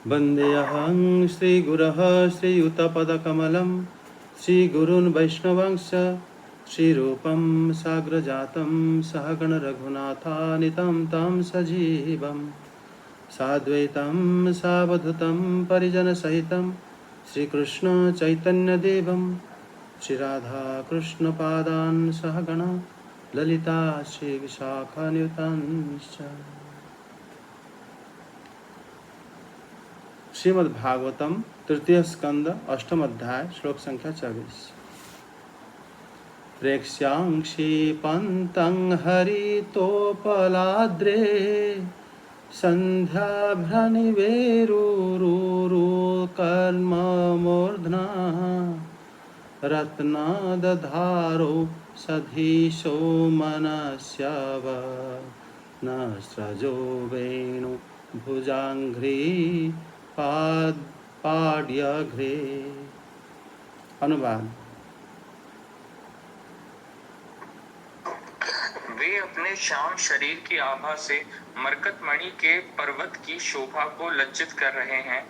वन्देऽहं श्रीगुरः श्रीयुतपदकमलं श्रीगुरून् वैष्णवांश्च श्रीरूपं साग्रजातं सहगण रघुनाथानितं तं सजीवं साद्वैतं सावधूतं परिजनसहितं श्रीकृष्ण चैतन्यदेवं श्रीराधाकृष्णपादान् सहगण ललिता श्रीविशाखान्वितांश्च। श्रीमद् भागवतम तृतीय स्कंद अष्टम अध्याय श्लोक संख्या 24। प्रेक्ष्यांक्षी पंतं हरितोपलाद्रे संध्याभ्रनिवेरुरुरु कर्म मूर्ध्ना रत्नादधारो सधीशो मनस्यव न स्रजो वेणु भुजांघ्री पाड्यघ्रे। अनुवाद। वे अपने श्याम शरीर की आभा से मरकतमणि के पर्वत की शोभा को लज्जित कर रहे हैं।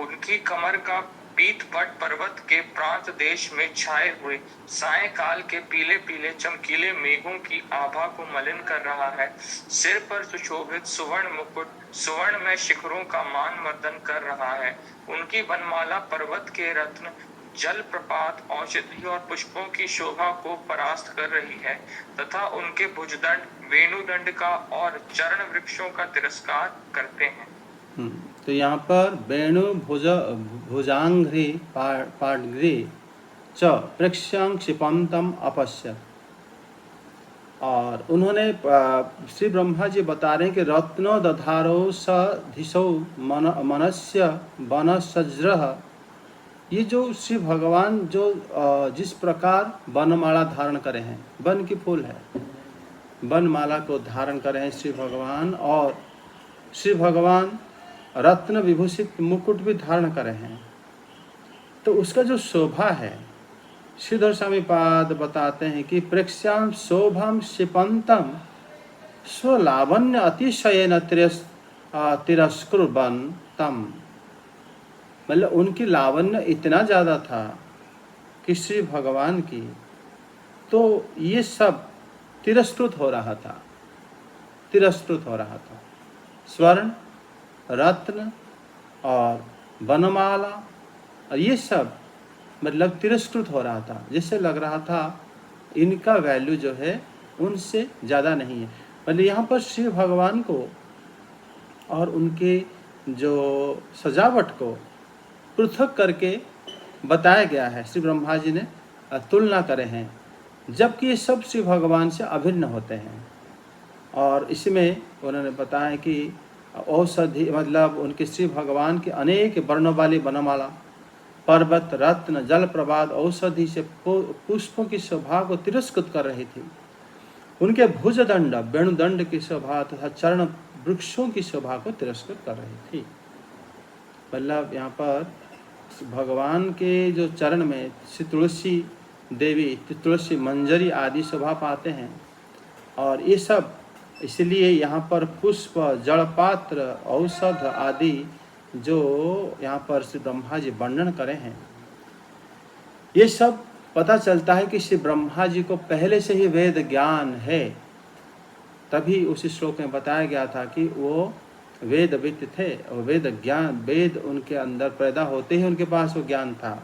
उनकी कमर का पीतपट पर्वत के प्रांत देश में छाए हुए सायंकाल के पीले पीले चमकीले मेघों की आभा को मलिन कर रहा है। सिर पर सुशोभित सुवर्ण मुकुट सुवर्ण में शिखरों का मान मर्दन कर रहा है। उनकी वनमाला पर्वत के रत्न जल प्रपात औषधि और पुष्पों की शोभा को परास्त कर रही है तथा उनके भुजदंड वेणुदंड का और चरण वृक्षों का तिरस्कार करते हैं। तो यहाँ पर वेणु भुजांघ्री पाड्घ्री च प्रेक्ष्यं क्षिपंतम अपश्य। और उन्होंने श्री ब्रह्मा जी बता रहे हैं कि रत्नो दधारो सधिशो मनस्य वनसज्रः। ये जो श्री भगवान जो जिस प्रकार वनमाला धारण करे हैं, वन की फूल है, वनमाला को धारण करे हैं श्री भगवान, और श्री भगवान रत्न विभूषित मुकुट भी धारण करे हैं। तो उसका जो शोभा है, श्रीधर स्वामी पाद बताते हैं कि प्रेक्ष्याम शोभम शिपंतम स्वलावण्य अतिशयेन तिरस्कुर्वन्तम। मतलब उनकी लावण्य इतना ज़्यादा था कि श्री भगवान की, तो ये सब तिरस्कृत हो रहा था, तिरस्कृत हो रहा था। स्वर्ण, रत्न और वनमाला और ये सब मतलब तिरस्कृत हो रहा था, जिससे लग रहा था इनका वैल्यू जो है उनसे ज़्यादा नहीं है। मतलब यहाँ पर श्री भगवान को और उनके जो सजावट को पृथक करके बताया गया है। श्री ब्रह्मा जी ने तुलना करे हैं, जबकि ये सब श्री भगवान से अभिन्न होते हैं। और इसमें उन्होंने बताया कि औषधि मतलब उनके श्री भगवान के अनेक वर्णों वाली वनमाला, पर्वत, रत्न, जल प्रपात, औषधि से पुष्पों की शोभा को तिरस्कृत कर रही थी। उनके भुजदंड वेणुदंड की शोभा तथा चरण वृक्षों की शोभा को तिरस्कृत कर रही थी। मतलब यहाँ पर भगवान के जो चरण में श्री तुलसी देवी, तुलसी मंजरी आदि शोभा पाते हैं। और ये सब इसलिए यहाँ पर पुष्प, जलपात्र, औषध आदि जो यहाँ पर श्री ब्रह्मा जी वर्णन करे हैं, ये सब पता चलता है कि श्री ब्रह्मा जी को पहले से ही वेद ज्ञान है। तभी उसी श्लोक में बताया गया था कि वो वेदविद थे और वेद ज्ञान, वेद उनके अंदर पैदा होते ही उनके पास वो ज्ञान था।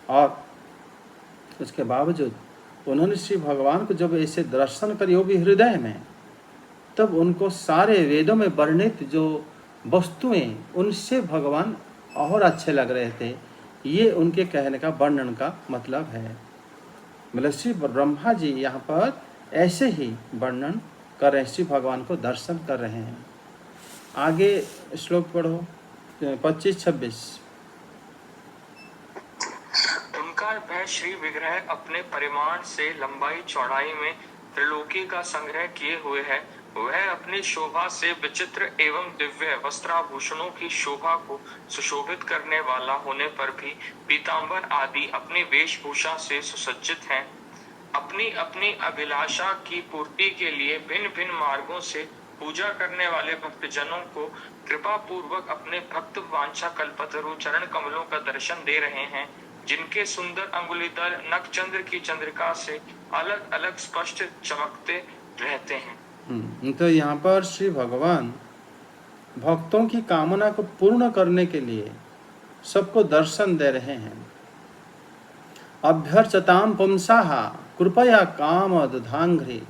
और उसके बावजूद उन्होंने श्री भगवान को जब ऐसे दर्शन करी, वो भी हृदय में, तब उनको सारे वेदों में वर्णित जो वस्तुएं उनसे भगवान और अच्छे लग रहे थे। ये उनके कहने का, वर्णन का मतलब है। मतलब श्री ब्रह्मा जी यहाँ पर ऐसे ही वर्णन कर रहे हैं, श्री भगवान को दर्शन कर रहे हैं। आगे श्लोक पढ़ो 25-26। उनका वह श्री विग्रह अपने परिमाण से लंबाई चौड़ाई में त्रिलोकी का संग्रह किए हुए है। वह अपनी शोभा से विचित्र एवं दिव्य वस्त्राभूषणों की शोभा को सुशोभित करने वाला होने पर भी पीतांबर आदि अपनी वेशभूषा से सुसज्जित हैं। अपनी अपनी अभिलाषा की पूर्ति के लिए भिन्न भिन्न मार्गों से पूजा करने वाले भक्तजनों को कृपा पूर्वक अपने भक्त वांछा कल्पतरु चरण कमलों का दर्शन दे रहे हैं, जिनके सुंदर अंगुलीदल नखचंद्र की चंद्रिका से अलग अलग स्पष्ट चमकते रहते हैं। तो यहाँ पर श्री भगवान भक्तों की कामना को पूर्ण करने के लिए सबको दर्शन दे रहे हैं। अभ्यर्चताम पुंसाः कृपया काम दधांघ्रि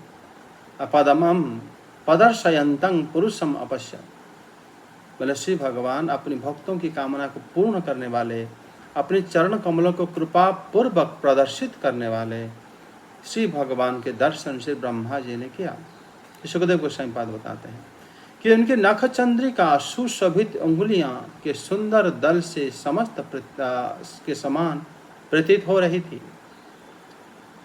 पदमम पदर्शयंतं पुरुषम अपश्य। बोले श्री भगवान अपने भक्तों की कामना को पूर्ण करने वाले, अपने चरण कमलों को कृपा पूर्वक प्रदर्शित करने वाले श्री भगवान के दर्शन से ब्रह्मा जी ने किया। सुखदेव गोस्वामी पाद बताते हैं कि उनके नख चंद्रिका सुशोभित उंगलियां के सुंदर दल से समस्त के समान प्रतीत हो रही थी।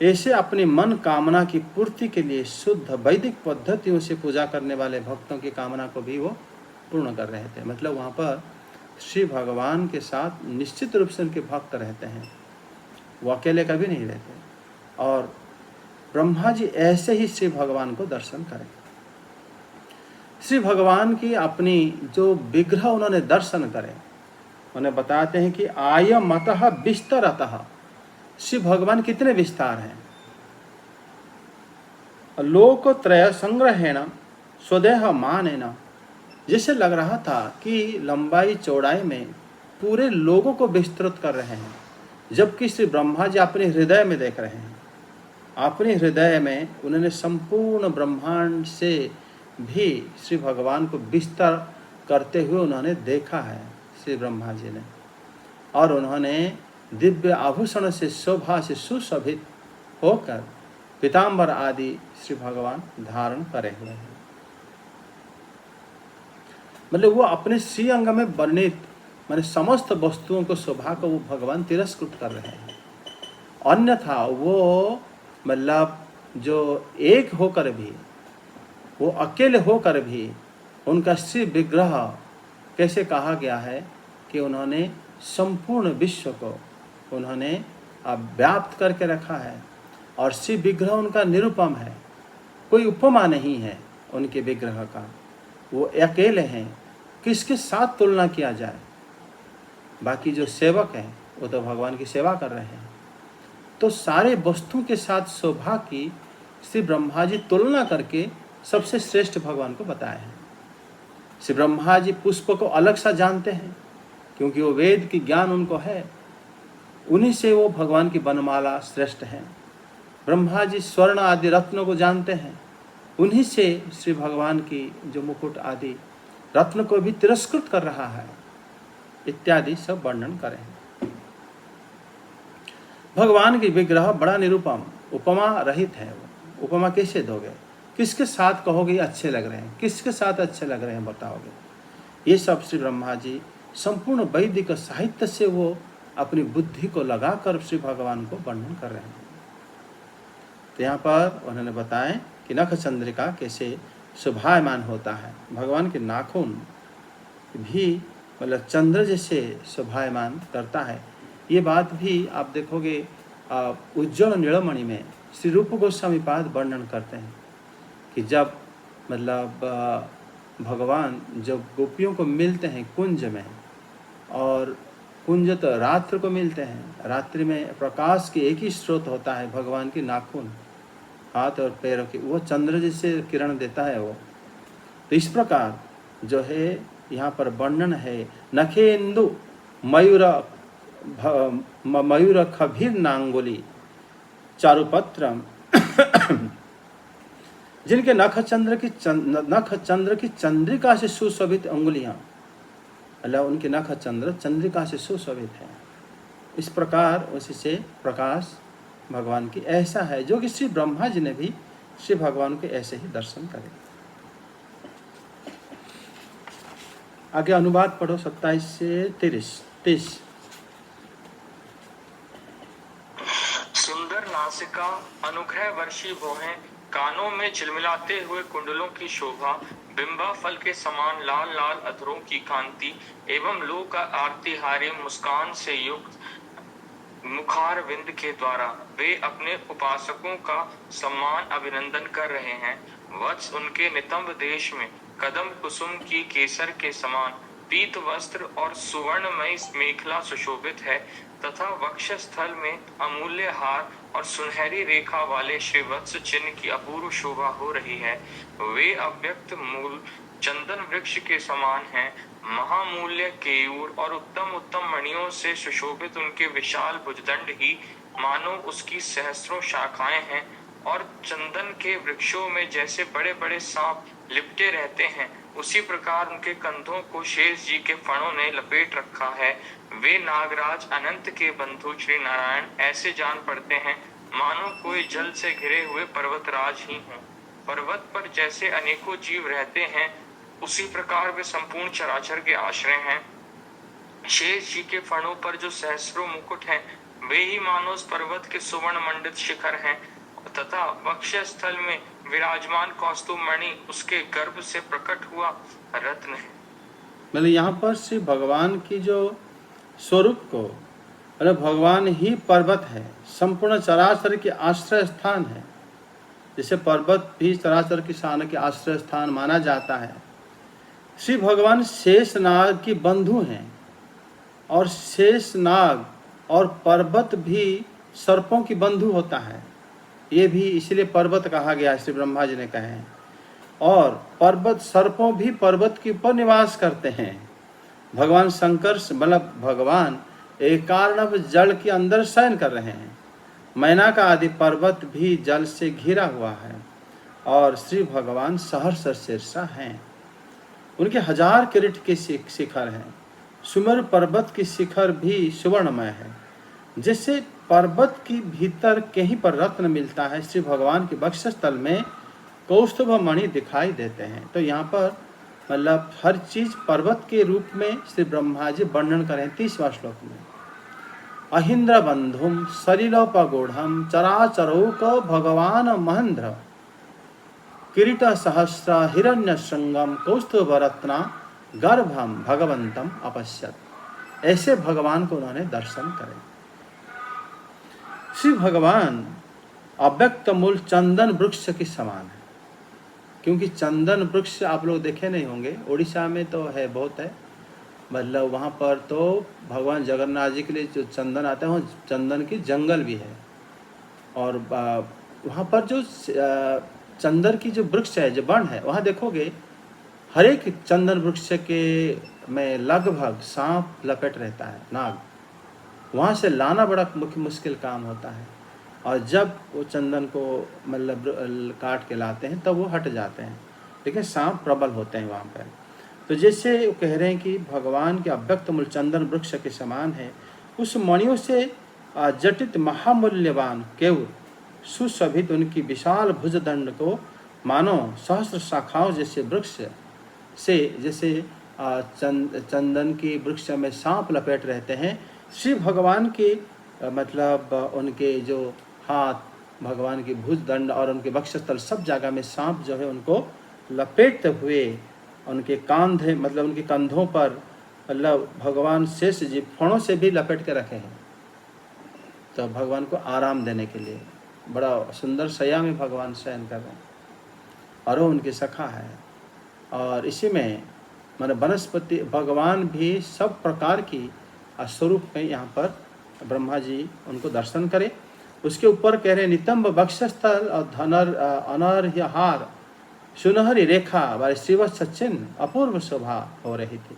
ऐसे अपनी मन कामना की पूर्ति के लिए शुद्ध वैदिक पद्धतियों से पूजा करने वाले भक्तों की कामना को भी वो पूर्ण कर रहे थे। मतलब वहाँ पर श्री भगवान के साथ निश्चित रूप से उनके भक्त रहते हैं, वो अकेले कभी नहीं रहते। और ब्रह्मा जी ऐसे ही श्री भगवान को दर्शन करें। श्री भगवान की अपनी जो विग्रह उन्होंने दर्शन करे, उन्हें बताते हैं कि आय मतः विस्तरतः, श्री भगवान कितने विस्तार हैं। लोकत्रय संग्रहेण स्वदेह मानेन, जैसे लग रहा था कि लंबाई चौड़ाई में पूरे लोगों को विस्तृत कर रहे हैं, जबकि श्री ब्रह्मा जी अपने हृदय में देख रहे हैं। अपने हृदय में उन्होंने संपूर्ण ब्रह्मांड से भी श्री भगवान को विस्तार करते हुए उन्होंने देखा है श्री ब्रह्मा जी ने। और उन्होंने दिव्य आभूषण से शोभा से सुशोभित होकर पीताम्बर आदि श्री भगवान धारण करे हुए हैं। मतलब वो अपने श्री अंग में वर्णित माने समस्त वस्तुओं को शोभा को वो भगवान तिरस्कृत कर रहे हैं। अन्यथा वो मतलब जो एक होकर भी, वो अकेले होकर भी उनका श्री विग्रह कैसे कहा गया है कि उन्होंने संपूर्ण विश्व को उन्होंने व्याप्त करके रखा है। और श्री विग्रह उनका निरुपम है, कोई उपमा नहीं है उनके विग्रह का। वो अकेले हैं, किसके साथ तुलना किया जाए। बाकी जो सेवक हैं वो तो भगवान की सेवा कर रहे हैं। तो सारे वस्तुओं के साथ शोभा की श्री ब्रह्मा जी तुलना करके सबसे श्रेष्ठ भगवान को बताए हैं। श्री ब्रह्मा जी पुष्प को अलग सा जानते हैं, क्योंकि वो वेद की ज्ञान उनको है, उन्हीं से वो भगवान की वनमाला श्रेष्ठ है। ब्रह्मा जी स्वर्ण आदि रत्नों को जानते हैं, उन्हीं से श्री भगवान की जो मुकुट आदि रत्न को भी तिरस्कृत कर रहा है, इत्यादि सब वर्णन करें। भगवान की विग्रह बड़ा निरुपम, उपमा रहित है। वो उपमा कैसे दोगे, किसके साथ कहोगे अच्छे लग रहे हैं, किसके साथ अच्छे लग रहे हैं बताओगे। ये सब श्री ब्रह्मा जी संपूर्ण वैदिक साहित्य से वो अपनी बुद्धि को लगाकर श्री भगवान को वर्णन कर रहे हैं। तो यहाँ पर उन्होंने बताया कि नख चंद्रिका कैसे शोभायमान होता है। भगवान के नाखून भी मतलब चंद्र जैसे शोभायमान करता है। ये बात भी आप देखोगे उज्ज्वल नीलमणि में श्री रूप गोस्वामी पाद वर्णन करते हैं कि जब मतलब भगवान जब गोपियों को मिलते हैं कुंज में, और कुंज तो रात्रि को मिलते हैं, रात्रि में प्रकाश की एक ही स्रोत होता है भगवान की नाखून, हाथ और पैरों की, वो चंद्र जैसे किरण देता है वो। तो इस प्रकार जो है यहाँ पर वर्णन है, नखेन्दु मयूर खभीर नांगुली चारुपत्रम, जिनके नख चंद्र की चंद्रिका से सुशोभित अंगुलियां, अल्लाह उनके नख चंद्र चंद्रिका से सुशोभित है। इस प्रकार उसी से प्रकाश भगवान की ऐसा है, जो कि श्री ब्रह्मा जी ने भी श्री भगवान के ऐसे ही दर्शन करे। आगे अनुवाद पढ़ो 27 से 30। सुंदर नासिका, अनुग्रह वर्षी भौहें, कानों में झिलमिलाते हुए कुंडलों की शोभा, बिंबा फल के समान लाल लाल अधरों की कांति एवं लोक आरतीहारी मुस्कान से युक्त मुखार विंद के द्वारा वे अपने उपासकों का सम्मान अभिनंदन कर रहे हैं। वत्स उनके नितंब देश में कदम कुसुम की केसर के समान पीत वस्त्र और सुवर्णमयी मेखला सुशोभित है, तथा वक्षस्थल में अमूल्य हार और सुनहरी रेखा वाले श्रीवत्स चिन्ह की अपूर्व शोभा हो रही है। वे अव्यक्त मूल चंदन वृक्ष के समान हैं। महामूल्य केयूर और उत्तम उत्तम मणियों से सुशोभित उनके विशाल भुजदंड ही मानो उसकी सहस्रों शाखाएं हैं, और चंदन के वृक्षों में जैसे बड़े बड़े सांप लिपटे रहते हैं, उसी प्रकार उनके कंधों को शेष जी के फणों ने लपेट रखा है। वे नागराज अनंत के बंधु श्री नारायण ऐसे जान पड़ते हैं मानो कोई जल से घिरे हुए पर्वतराज ही हों। पर्वत पर जैसे अनेकों जीव रहते हैं, उसी प्रकार वे संपूर्ण चराचर के आश्रय हैं। शेष जी के फणों पर जो सहस्रों मुकुट हैं, वे ही मानो उस पर्वत के सुवर्ण मंडित शिखर हैं, तथा वक्षस्थल में विराजमान कौस्तुभ मणि उसके गर्भ से प्रकट हुआ रत्न है। मतलब यहाँ पर श्री भगवान की जो स्वरूप को, मतलब भगवान ही पर्वत है, संपूर्ण चराचर के आश्रय स्थान है। जैसे पर्वत भी चराचर की शान के आश्रय स्थान माना जाता है, श्री भगवान शेषनाग की बंधु हैं, और शेषनाग और पर्वत भी सर्पों की बंधु होता है। ये भी इसलिए पर्वत कहा गया, श्री ब्रह्मा जी ने कहे हैं। और पर्वत सर्पों भी पर्वत के ऊपर निवास करते हैं। भगवान शंकर मतलब भगवान एक कारण जल के अंदर शयन कर रहे हैं। मैना का आदि पर्वत भी जल से घिरा हुआ है, और श्री भगवान सहर्ष शीर्षा हैं। उनके 1000 किरीट के शिखर हैं। सुमेरु पर्वत की शिखर भी सुवर्णमय है। जैसे पर्वत की भीतर कहीं पर रत्न मिलता है, श्री भगवान के वक्षस्थल में कौस्तुभ मणि दिखाई देते हैं। तो यहाँ पर मतलब हर चीज पर्वत के रूप में श्री ब्रह्मा जी वर्णन करें 30वां श्लोक में। अहिंद्र बंधुम सलिलोपगूढ़म चराचरौक भगवान महेंद्र किरीट सहस्र हिरण्य श्रृंगम कौस्तुभ रत्ना गर्भम भगवंतम अपश्यत। ऐसे भगवान को उन्होंने दर्शन करे। श्री भगवान अव्यक्त मूल चंदन वृक्ष के समान है। क्योंकि चंदन वृक्ष आप लोग देखे नहीं होंगे, उड़ीसा में तो है, बहुत है। मतलब वहाँ पर तो भगवान जगन्नाथ जी के लिए जो चंदन आता है, वहाँ चंदन की जंगल भी है। और वहाँ पर जो चंदन की जो वृक्ष है, जो वन है, वहाँ देखोगे हर एक चंदन वृक्ष के में लगभग सांप लपेट रहता है, नाग। वहाँ से लाना बड़ा मुश्किल काम होता है, और जब वो चंदन को मतलब काट के लाते हैं तब वो हट जाते हैं, लेकिन सांप प्रबल होते हैं वहाँ पर। तो जैसे वो कह रहे हैं कि भगवान के अव्यक्त मूल चंदन वृक्ष के समान है। उस मणियों से जटित महामूल्यवान केवल सुशोभित उनकी विशाल भुजदंड को मानो सहस्र शाखाओं जैसे वृक्ष से, जैसे चंदन की वृक्ष में सांप लपेट रहते हैं, श्री भगवान के मतलब उनके जो हाथ, भगवान की भुजदंड और उनके वक्षस्थल, सब जगह में सांप जो है उनको लपेटते हुए उनके कांधे मतलब उनके कंधों पर मतलब भगवान शेष जी फणों से भी लपेट के रखे हैं। तो भगवान को आराम देने के लिए बड़ा सुंदर शैया में भगवान शयन कर रहे हैं, और वो उनकी सखा है। और इसी में माने वनस्पति भगवान भी सब प्रकार की स्वरूप में यहाँ पर ब्रह्मा जी उनको दर्शन करें। उसके ऊपर कह रहे नितंब वक्षस्थल और धनर अनर्यहार सुनहरी रेखा वाले श्रीवत्स चिन्ह अपूर्व शोभा हो रही थी।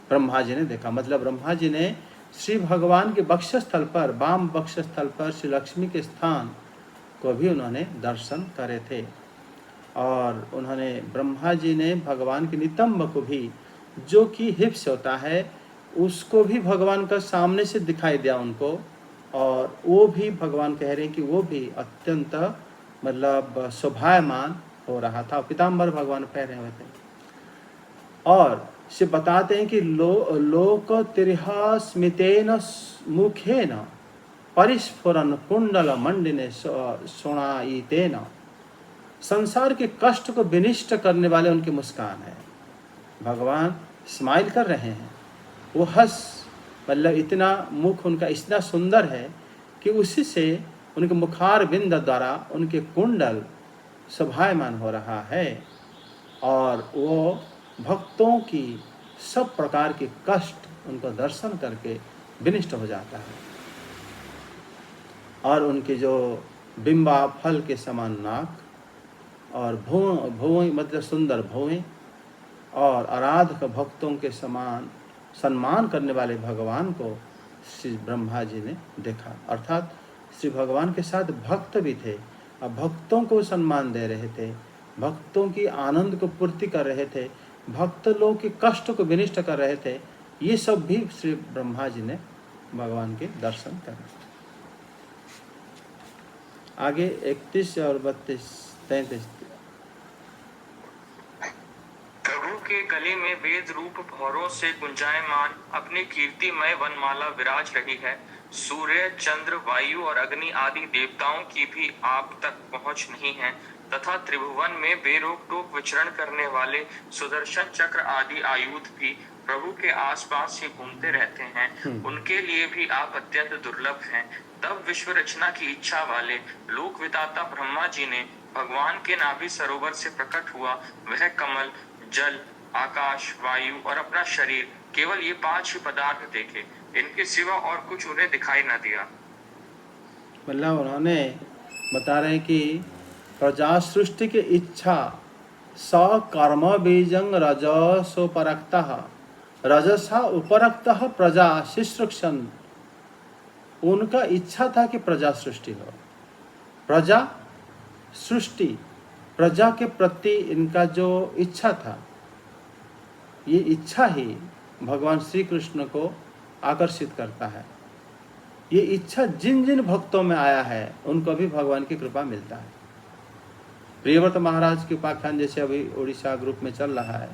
ब्रह्मा जी ने देखा, मतलब ब्रह्मा जी ने श्री भगवान के वक्षस्थल पर, वाम वक्षस्थल पर श्री लक्ष्मी के स्थान को भी उन्होंने दर्शन करे थे। और उन्होंने ब्रह्मा जी ने भगवान के नितंब को भी, जो कि हिप्स होता है, उसको भी भगवान का सामने से दिखाई दिया उनको। और वो भी भगवान कह रहे हैं कि वो भी अत्यंत मतलब शोभायमान हो रहा था। पीताम्बर भगवान पहने हुए थे। और से बताते हैं कि लोक तिरहा स्मितेन मुखेन परिस्फुरन कुंडल मंडिने सोणाईतेन। संसार के कष्ट को विनिष्ट करने वाले उनकी मुस्कान है। भगवान स्माइल कर रहे हैं, वो हंस मतलब इतना मुख उनका इतना सुंदर है कि उसी से उनके मुखार बिंद द्वारा उनके कुंडल शोभायमान हो रहा है और वो भक्तों की सब प्रकार के कष्ट उनको दर्शन करके विनिष्ट हो जाता है और उनके जो बिंबा फल के समान नाक और भुएं मतलब सुंदर भुएं और आराधक भक्तों के समान सम्मान करने वाले भगवान को श्री ब्रह्मा जी ने देखा। अर्थात श्री भगवान के साथ भक्त भी थे और भक्तों को सम्मान दे रहे थे, भक्तों की आनंद को पूर्ति कर रहे थे, भक्त लोग के कष्ट को विनिष्ट कर रहे थे। ये सब भी श्री ब्रह्मा जी ने भगवान के दर्शन करे। आगे 31 और 32 33 प्रभु के गले में वेद रूप भौरों से गुंजायमान अपनी कीर्तिमय वनमाला विराज रही है। सूर्य, चंद्र, वायु और अग्नि आदि देवताओं की भी आप तक पहुंच नहीं है तथा त्रिभुवन में बेरोक टोक विचरण करने वाले सुदर्शन चक्र आदि आयुध भी प्रभु के आसपास ही घूमते रहते हैं। उनके लिए भी आप अत्यंत दुर्लभ हैं। तब विश्व रचना की इच्छा वाले लोक विधाता ब्रह्मा जी ने भगवान के नाभि सरोवर से प्रकट हुआ वह कमल, जल, आकाश, वायु और अपना शरीर, केवल ये 5 ही पदार्थ देखे। इनके सिवा और कुछ उन्हें दिखाई न दिया। मतलब उन्होंने बता रहे कि प्रजा सृष्टि की इच्छा स कर्म बीजं रजसोपरक्तः रजसा उपरक्तः प्रजा शिश्रुक्षण। उनका इच्छा था कि प्रजा सृष्टि हो, प्रजा सृष्टि, प्रजा के प्रति इनका जो इच्छा था, ये इच्छा ही भगवान श्री कृष्ण को आकर्षित करता है। ये इच्छा जिन जिन भक्तों में आया है उनको भी भगवान की कृपा मिलता है। प्रियव्रत महाराज के उपाख्यान जैसे अभी उड़ीसा ग्रुप में चल रहा है,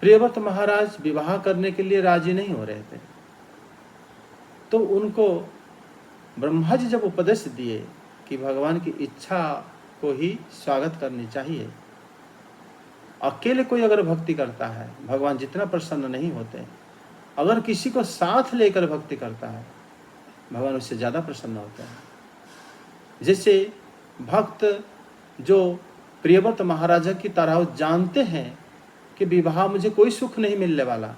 प्रियव्रत महाराज विवाह करने के लिए राजी नहीं हो रहे थे, तो उनको ब्रह्मा जी जब उपदेश दिए कि भगवान की इच्छा को ही स्वागत करनी चाहिए, अकेले कोई अगर भक्ति करता है भगवान जितना प्रसन्न नहीं होते, अगर किसी को साथ लेकर भक्ति करता है भगवान उससे ज़्यादा प्रसन्न होते हैं। जैसे भक्त जो प्रियव्रत महाराजा की तरह जानते हैं कि विवाह मुझे कोई सुख नहीं मिलने वाला,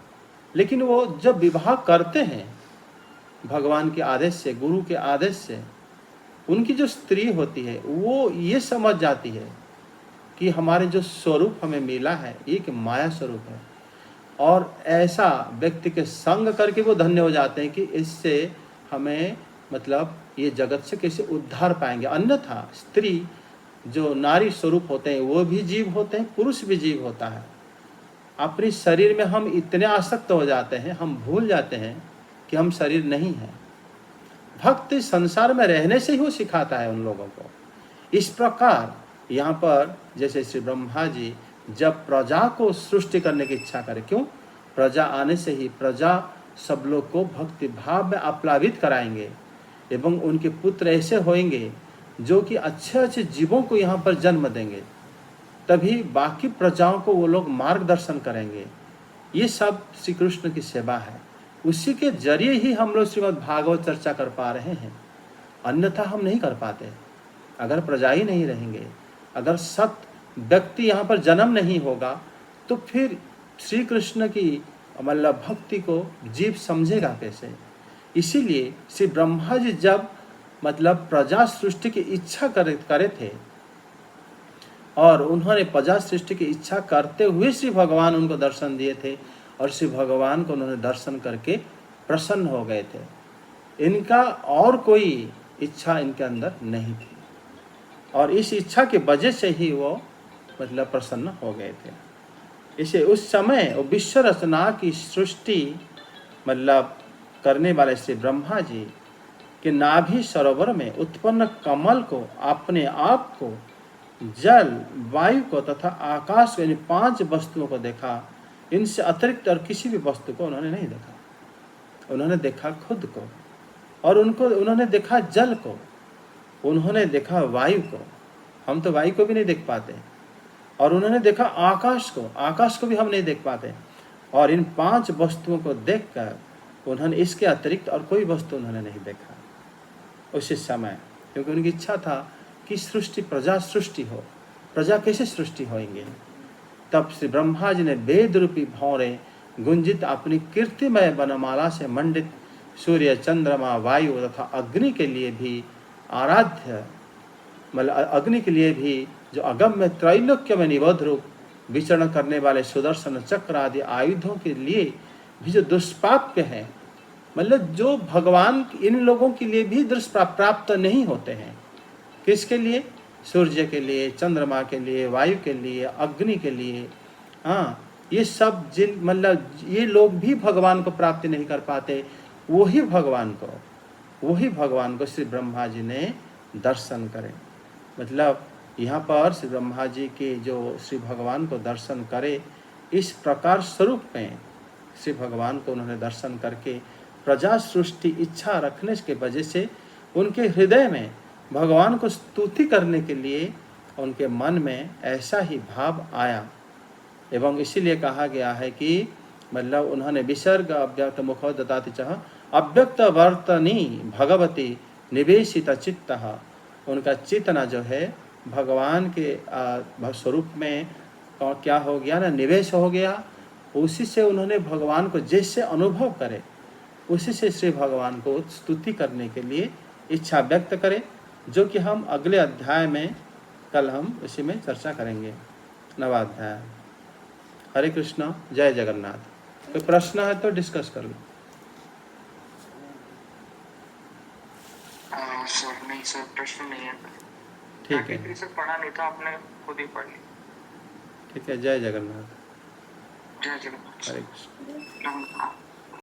लेकिन वो जब विवाह करते हैं भगवान के आदेश से, गुरु के आदेश से, उनकी जो स्त्री होती है वो ये समझ जाती है कि हमारे जो स्वरूप हमें मिला है ये एक माया स्वरूप है, और ऐसा व्यक्ति के संग करके वो धन्य हो जाते हैं कि इससे हमें मतलब ये जगत से कैसे उद्धार पाएंगे। अन्यथा स्त्री जो नारी स्वरूप होते हैं वो भी जीव होते हैं, पुरुष भी जीव होता है। अपने शरीर में हम इतने आसक्त हो जाते हैं, हम भूल जाते हैं कि हम शरीर नहीं हैं। भक्त संसार में रहने से ही वो सिखाता है उन लोगों को। इस प्रकार यहाँ पर जैसे श्री ब्रह्मा जी जब प्रजा को सृष्टि करने की इच्छा करे, क्यों? प्रजा आने से ही प्रजा सब लोग को भक्ति भाव में आप्लावित कराएंगे एवं उनके पुत्र ऐसे होंगे जो कि अच्छे अच्छे जीवों को यहाँ पर जन्म देंगे, तभी बाकी प्रजाओं को वो लोग मार्गदर्शन करेंगे। ये सब श्री कृष्ण की सेवा है, उसी के जरिए ही हम लोग श्रीमद् भागवत चर्चा कर पा रहे हैं, अन्यथा हम नहीं कर पाते। अगर प्रजा ही नहीं रहेंगे, अगर सत व्यक्ति यहाँ पर जन्म नहीं होगा, तो फिर श्री कृष्ण की मतलब भक्ति को जीव समझेगा कैसे? इसीलिए श्री ब्रह्मा जी जब मतलब प्रजा सृष्टि की इच्छा करे थे, और उन्होंने प्रजा सृष्टि की इच्छा करते हुए श्री भगवान उनको दर्शन दिए थे, और श्री भगवान को उन्होंने दर्शन करके प्रसन्न हो गए थे। इनका और कोई इच्छा इनके अंदर नहीं थी, और इस इच्छा की वजह से ही वो मतलब प्रसन्न हो गए थे। इसे उस समय विश्व रचना की सृष्टि मतलब करने वाले श्री ब्रह्मा जी के नाभि सरोवर में उत्पन्न कमल को, अपने आप को, जल, वायु को तथा आकाश को, इन 5 वस्तुओं को देखा। इनसे अतिरिक्त और किसी भी वस्तु को उन्होंने नहीं देखा। उन्होंने देखा खुद को, और उन्होंने देखा जल को, उन्होंने देखा वायु को, हम तो वायु को भी नहीं देख पाते, और उन्होंने देखा आकाश को, आकाश को भी हम नहीं देख पाते। और इन 5 वस्तुओं को देखकर उन्होंने इसके अतिरिक्त और कोई वस्तु उन्होंने नहीं देखा उसी समय, क्योंकि उनकी इच्छा था कि सृष्टि प्रजा सृष्टि हो। प्रजा कैसे सृष्टि होंगे? तब श्री ब्रह्मा जी ने वेद रूपी भौरे गुंजित अपनी कीर्तिमय वनमाला से मंडित सूर्य, चंद्रमा, वायु तथा अग्नि के लिए भी आराध्य, मतलब अग्नि के लिए भी जो अगम्य त्रैलोक्य में निबद्ध रूप विचरण करने वाले सुदर्शन चक्र आदि आयुधों के लिए भी जो दुष्प्राप्य है, मतलब जो भगवान इन लोगों के लिए भी दुष्प्राप्त नहीं होते हैं। किसके लिए? सूर्य के लिए, चंद्रमा के लिए, वायु के लिए, अग्नि के लिए। हाँ, ये सब जिन मतलब ये लोग भी भगवान को प्राप्ति नहीं कर पाते, वही भगवान को श्री ब्रह्मा जी ने दर्शन करे। मतलब यहाँ पर श्री ब्रह्मा जी के जो श्री भगवान को दर्शन करे, इस प्रकार स्वरूप में श्री भगवान को उन्होंने दर्शन करके प्रजा सृष्टि इच्छा रखने के वजह से उनके हृदय में भगवान को स्तुति करने के लिए उनके मन में ऐसा ही भाव आया। एवं इसीलिए कहा गया है कि मतलब उन्होंने विसर्ग अव्यक्त मुखो ददाति चह अव्यक्त वर्तनी भगवती निवेशित चित्तः, उनका चेतना जो है भगवान के स्वरूप में क्या हो गया ना, निवेश हो गया। उसी से उन्होंने भगवान को जैसे अनुभव करे, उसी से श्री भगवान को स्तुति करने के लिए इच्छा व्यक्त करें, जो कि हम अगले अध्याय में कल हम इसी में चर्चा करेंगे, 9वां अध्याय। हरे कृष्ण, जय जगन्नाथ। कोई प्रश्न है तो डिस्कस कर लो। सर नहीं सर, प्रश्न नहीं है। ठीक है, सर पढ़ा नहीं था, आपने खुद ही पढ़ ली। ठीक है, जय जगन्नाथ। जय जगन्नाथ। हरे कृष्ण।